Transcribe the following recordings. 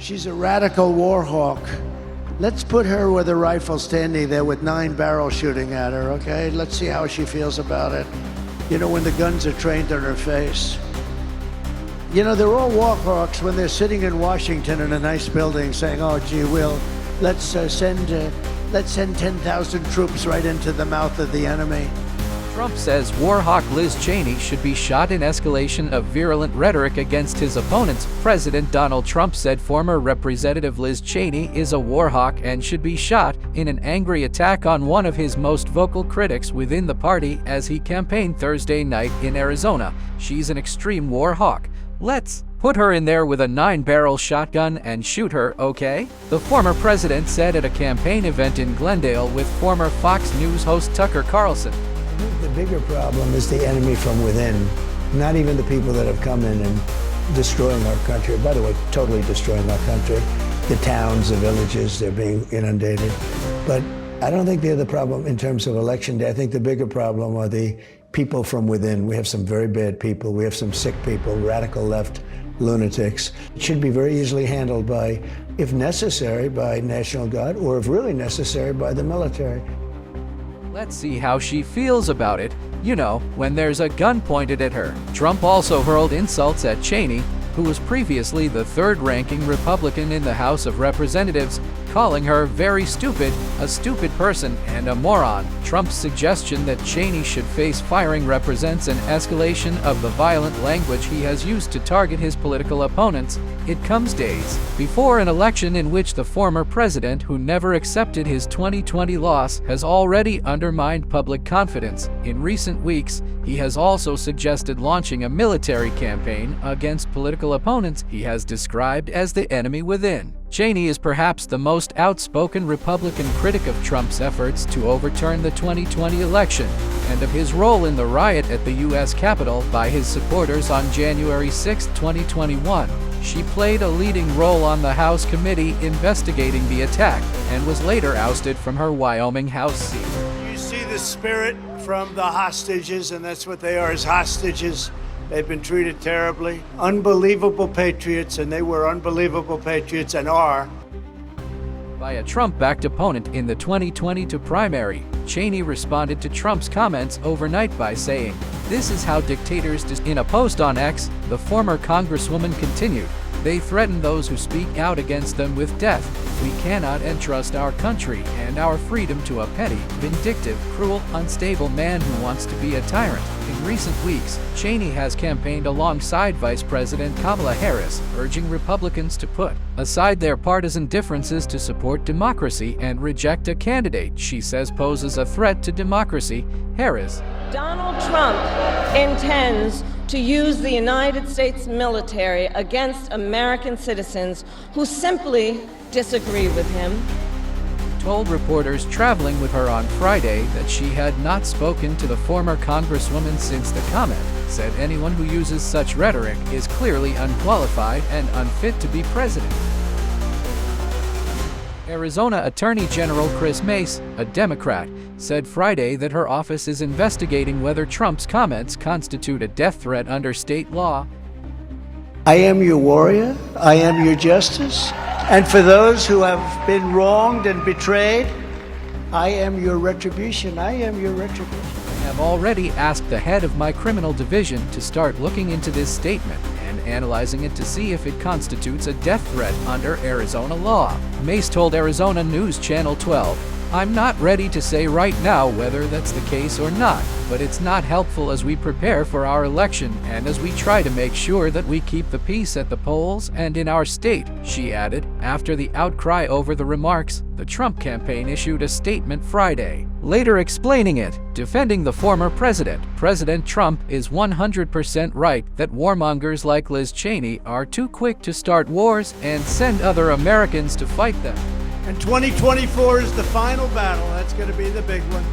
She's a radical war hawk. Let's put her with a rifle standing there with 9 barrels shooting at her, okay? Let's see how she feels about it. You know, when the guns are trained on her face. You know, they're all war hawks when they're sitting in Washington in a nice building saying, oh, gee, let's send 10,000 troops right into the mouth of the enemy. Trump says war hawk Liz Cheney should be shot in escalation of virulent rhetoric against his opponents. President Donald Trump said former Representative Liz Cheney is a war hawk and should be shot in an angry attack on one of his most vocal critics within the party as he campaigned Thursday night in Arizona. She's an extreme war hawk. Let's put her in there with a 9-barrel shotgun and shoot her, okay? The former president said at a campaign event in Glendale with former Fox News host Tucker Carlson. I think the bigger problem is the enemy from within, not even the people that have come in and destroying our country. By the way, totally destroying our country. The towns, the villages, they're being inundated. But I don't think they're the problem in terms of election day. I think the bigger problem are the people from within. We have some very bad people. We have some sick people, radical left lunatics. It should be very easily handled by, if necessary, by National Guard, or if really necessary, by the military. Let's see how she feels about it. You know, when there's a gun pointed at her. Trump also hurled insults at Cheney, who was previously the third-ranking Republican in the House of Representatives, calling her very stupid, a stupid person, and a moron. Trump's suggestion that Cheney should face firing represents an escalation of the violent language he has used to target his political opponents. It comes days before an election in which the former president, who never accepted his 2020 loss, has already undermined public confidence. In recent weeks, he has also suggested launching a military campaign against political opponents he has described as the enemy within. Cheney is perhaps the most outspoken Republican critic of Trump's efforts to overturn the 2020 election and of his role in the riot at the U.S. Capitol by his supporters on January 6, 2021. She played a leading role on the House committee investigating the attack and was later ousted from her Wyoming House seat. You see the spirit from the hostages, and that's what they are, as hostages. They've been treated terribly. Unbelievable patriots, and they were unbelievable patriots and are. By a Trump-backed opponent in the 2022 primary, Cheney responded to Trump's comments overnight by saying, "This is how dictators do." In a post on X, the former congresswoman continued, "They threaten those who speak out against them with death. We cannot entrust our country and our freedom to a petty, vindictive, cruel, unstable man who wants to be a tyrant." In recent weeks, Cheney has campaigned alongside Vice President Kamala Harris, urging Republicans to put aside their partisan differences to support democracy and reject a candidate she says poses a threat to democracy. Harris: Donald Trump intends to use the United States military against American citizens who simply disagree with him. Told reporters traveling with her on Friday that she had not spoken to the former congresswoman since the comment, said anyone who uses such rhetoric is clearly unqualified and unfit to be president. Arizona Attorney General Chris Mace, a Democrat, said Friday that her office is investigating whether Trump's comments constitute a death threat under state law. I am your warrior. I am your justice. And for those who have been wronged and betrayed, I am your retribution. I am your retribution. I have already asked the head of my criminal division to start looking into this statement and analyzing it to see if it constitutes a death threat under Arizona law. Mace told Arizona News Channel 12, "I'm not ready to say right now whether that's the case or not, but it's not helpful as we prepare for our election and as we try to make sure that we keep the peace at the polls and in our state," she added. After the outcry over the remarks, the Trump campaign issued a statement Friday, later explaining it, defending the former president. President Trump is 100% right that warmongers like Liz Cheney are too quick to start wars and send other Americans to fight them. And 2024 is the final battle. That's going to be the big one.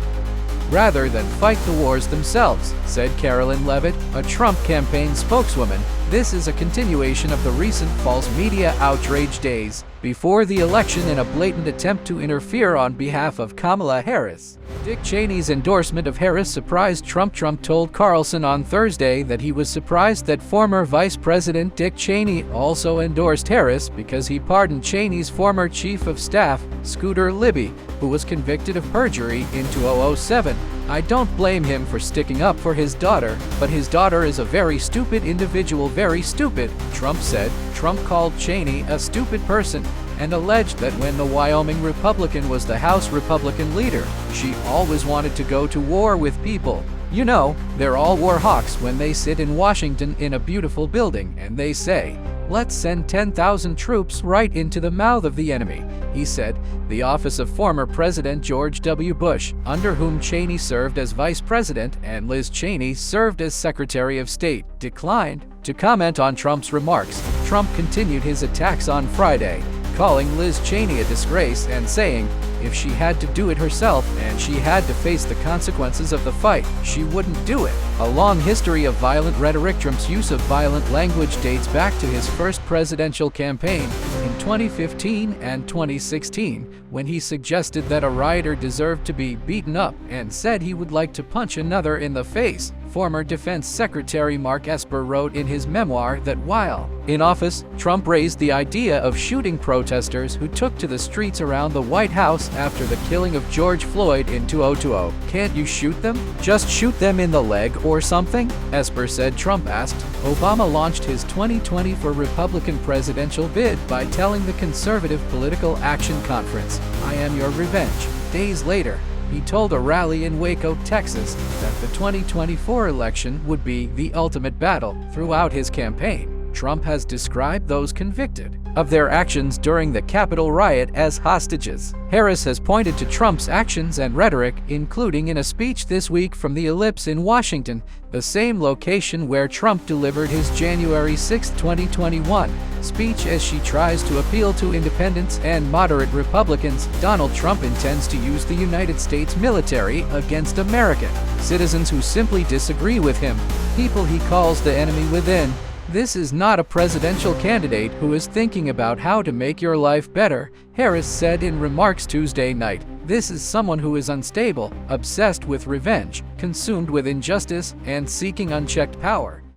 Rather than fight the wars themselves, said Carolyn Levitt, a Trump campaign spokeswoman, This is a continuation of the recent false media outrage days before the election in a blatant attempt to interfere on behalf of Kamala Harris. Dick Cheney's endorsement of Harris surprised Trump. Trump told Carlson on Thursday that he was surprised that former Vice President Dick Cheney also endorsed Harris because he pardoned Cheney's former chief of staff, Scooter Libby, who was convicted of perjury in 2007. "I don't blame him for sticking up for his daughter, but his daughter is a very stupid individual, very stupid," Trump said. Trump called Cheney a stupid person and alleged that when the Wyoming Republican was the House Republican leader, she always wanted to go to war with people. "You know, they're all war hawks when they sit in Washington in a beautiful building and they say, 'Let's send 10,000 troops right into the mouth of the enemy,'" he said. The office of former President George W. Bush, under whom Cheney served as vice president and Liz Cheney served as Secretary of State, declined to comment on Trump's remarks. Trump continued his attacks on Friday, calling Liz Cheney a disgrace and saying, if she had to do it herself and she had to face the consequences of the fight, she wouldn't do it. A long history of violent rhetoric. Trump's use of violent language dates back to his first presidential campaign in 2015 and 2016, when he suggested that a rioter deserved to be beaten up and said he would like to punch another in the face. Former Defense Secretary Mark Esper wrote in his memoir that while in office, Trump raised the idea of shooting protesters who took to the streets around the White House after the killing of George Floyd in 2020. "Can't you shoot them? Just shoot them in the leg or something?" Esper said. Trump asked. Obama launched his 2020 for Republican presidential bid by telling the Conservative Political Action Conference, "I am your revenge." Days later, he told a rally in Waco, Texas, that the 2024 election would be the ultimate battle. Throughout his campaign, Trump has described those convicted of their actions during the Capitol riot as hostages. Harris has pointed to Trump's actions and rhetoric, including in a speech this week from the Ellipse in Washington, the same location where Trump delivered his January 6, 2021 speech, as she tries to appeal to independents and moderate Republicans. Donald Trump intends to use the United States military against American citizens who simply disagree with him, people he calls the enemy within. "This is not a presidential candidate who is thinking about how to make your life better," Harris said in remarks Tuesday night. "This is someone who is unstable, obsessed with revenge, consumed with injustice, and seeking unchecked power."